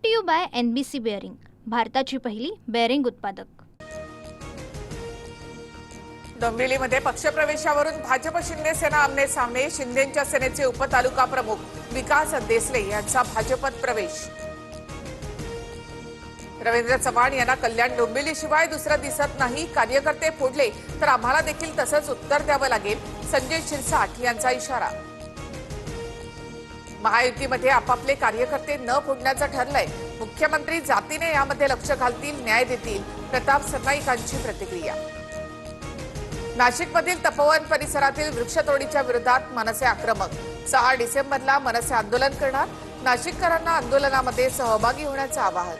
To you by NBC bearing, भारताची पहिली bearing उत्पादक। डोंबिवलीमध्ये पक्षप्रवेशावरून भाजप शिंदे सेना आमने सामने। शिंदेंच्या सेनेचे उपतालुका प्रमुख विकास देसले यांचा भाजपत प्रवेश। रवींद्र चव्हाण यांना कल्याण डोंबिवलीशिवाय दुसरं दिसत नाही। कार्यकर्ते फोडले तर आम्हाला देखील तसंच उत्तर द्यावं लागेल, संजय शिरसाट यांचा इशारा। महायुतीमध्ये आपापले कार्यकर्ते न फोडण्याचं ठरलंय। मुख्यमंत्री जातीने यामध्ये लक्ष घालतील, न्याय देतील, प्रताप सरनाईकांची प्रतिक्रिया। नाशिकमधील तपोवन परिसरातील वृक्षतोडीच्या विरोधात मनसे आक्रमक। 6 डिसेंबरला मनसे आंदोलन करणार। नाशिककरांना आंदोलनामध्ये सहभागी होण्याचं आवाहन।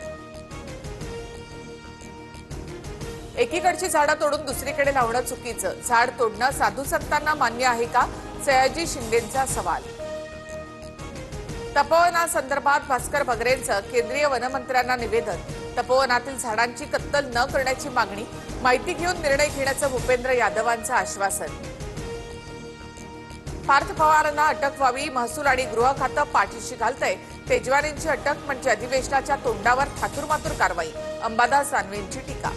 एकीकडची झाडं तोडून दुसरीकडे लावणं चुकीचं। झाड तोडणं साधू संतांना मान्य आहे का? सयाजी शिंदेंचा सवाल। तपोवनासंदर्भात भास्कर बगरेंचं केंद्रीय वनमंत्र्यांना निवेदन। तपोवनातील झाडांची कत्तल न करण्याची मागणी। माहिती घेऊन निर्णय घेण्याचं भूपेंद्र यादवांचं आश्वासन। पार्थ पवारांना अटक व्हावी, महसूल आणि गृह खातं पाठीशी घालतंय। तेजवारींची अटक म्हणजे अधिवेशनाच्या तोंडावर थातुरमातुर कारवाई। अंबादास दानवेंची टीका।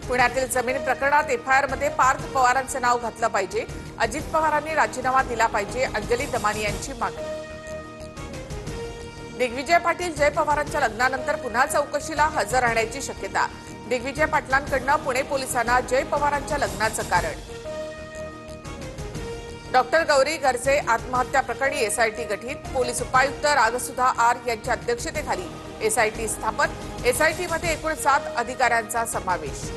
पुण्यातील जमीन प्रकरणात FIR मध्ये पार्थ पवारांचं नाव घातलं पाहिजे। अजित पवारांनी राजीनामा दिला पाहिजे, अंजली दमानी यांची मागणी। दिग्विजय पाटील जय पवारांच्या लग्नानंतर पुन्हा चौकशीला हजर राहण्याची शक्यता। दिग्विजय पाटलांकडून पुणे पोलिसांना जय पवारांच्या लग्नाचं कारण। डॉक्टर गौरी गर्जे आत्महत्या प्रकरणी SIT गठीत। पोलीस उपायुक्त रागसुधा R यांच्या अध्यक्षतेखाली SIT स्थापन। SIT मध्ये एकूण 7 अधिकाऱ्यांचा समावेश।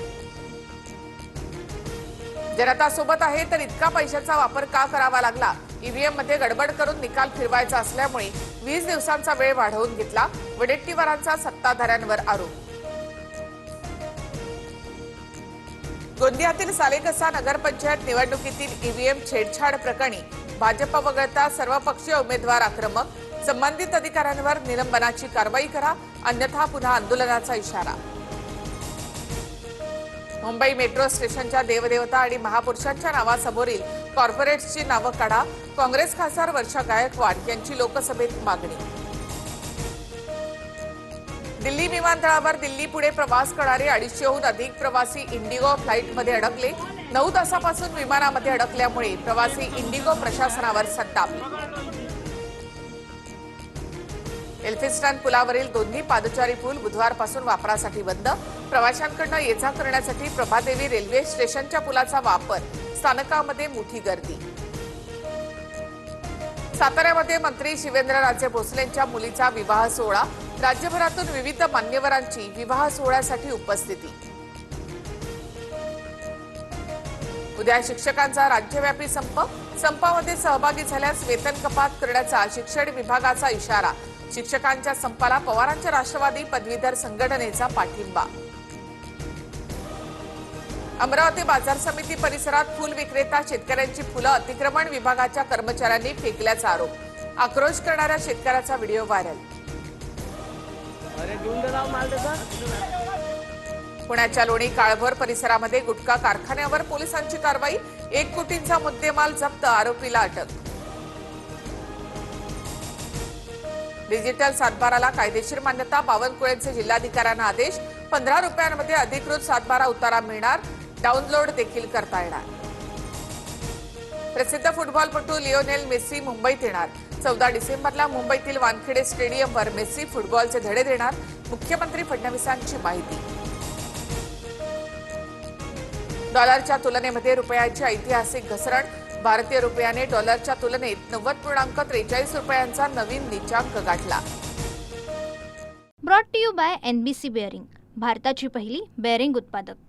जनता सोबत आहे तर इतका पैशाचा वापर का करावा लागला? EVM मध्ये गडबड करून निकाल फिरवायचा असल्यामुळे 20 दिवसांचा वेळ वाढवून घेतला। वडेट्टीवारांचा सत्ताधाऱ्यांवर आरोप। गोंदियातील सालेकसा नगरपंचायत निवडणुकीतील EVM छेडछाड प्रकरणी भाजप वगळता सर्वपक्षीय उमेदवार आक्रमक। संबंधित अधिकाऱ्यांवर निलंबनाची कारवाई करा, अन्यथा पुन्हा आंदोलनाचा इशारा। मुंबई मेट्रो स्टेशनच्या देवदेवता आणि महापुरुषांच्या नावासमोरील कॉर्पोरेट्सची नावं काढा। काँग्रेस खासदार वर्षा गायकवाड यांची लोकसभेत मागणी। दिल्ली विमानतळावर दिल्ली पुणे प्रवास करणारे 250हून अधिक प्रवासी इंडिगो फ्लाईटमध्ये अडकले। 9 तासापासून विमानामध्ये अडकल्यामुळे प्रवासी इंडिगो प्रशासनावर संतापले। एल्फिन्स्टन पुलावरील दोन्ही पादचारी पूल बुधवारपासून वापरासाठी बंद। प्रवाशांकडून ये-जा करण्यासाठी प्रभादेवी रेल्वे स्टेशनच्या पुलाचा वापर। स्थानकामध्ये मोठी गर्दी। साताऱ्यामध्ये मंत्री शिवेंद्रराजे भोसलेंच्या मुलीचा विवाह सोहळा। राज्यभरातून विविध मान्यवरांची विवाह सोहळ्यासाठी उपस्थिती। उद्या शिक्षकांचा राज्यव्यापी संप। संपामध्ये सहभागी झाल्यास वेतन कपात करण्याचा शिक्षण विभागाचा इशारा। शिक्षकांच्या संपाला पवारांच्या राष्ट्रवादी पदवीधर संघटनेचा पाठिंबा। अमरावती बाजार समिती परिसरात फुल विक्रेता शेतकऱ्यांची फुलं अतिक्रमण विभागाच्या कर्मचाऱ्यांनी फेकल्याचा आरोप। आक्रोश करणाऱ्या शेतकऱ्याचा व्हिडिओ व्हायरल। पुण्याच्या लोणी काळभोर परिसरामध्ये गुटखा कारखान्यावर पोलिसांची कारवाई। 1 कोटींचा मुद्देमाल जप्त, आरोपीला अटक। डिजिटल सातबाराला कायदेशीर मान्यता। बावनकुळेचे जिल्हाधिकाऱ्यांना आदेश। 15 रुपयांमध्ये अधिकृत सातबारा उतारा मिळणार। डाऊनलोड देखील करता येणार। प्रसिद्ध फुटबॉलपटू लिओनेल मेस्सी मुंबईत येणार। 14 डिसेंबरला मुंबईतील वानखेडे स्टेडियमवर मेस्सी फुटबॉलचे धडे देणार। मुख्यमंत्री फडणवीसांची माहिती। डॉलरच्या तुलनेमध्ये रुपयाची ऐतिहासिक घसरण। भारतीय रुपयाने डॉलरच्या तुलनेत 90.43 रुपयांचा नवीन नीचांक गाठला। Brought to you by NBC bearing, भारताची पहिली बेअरिंग उत्पादक।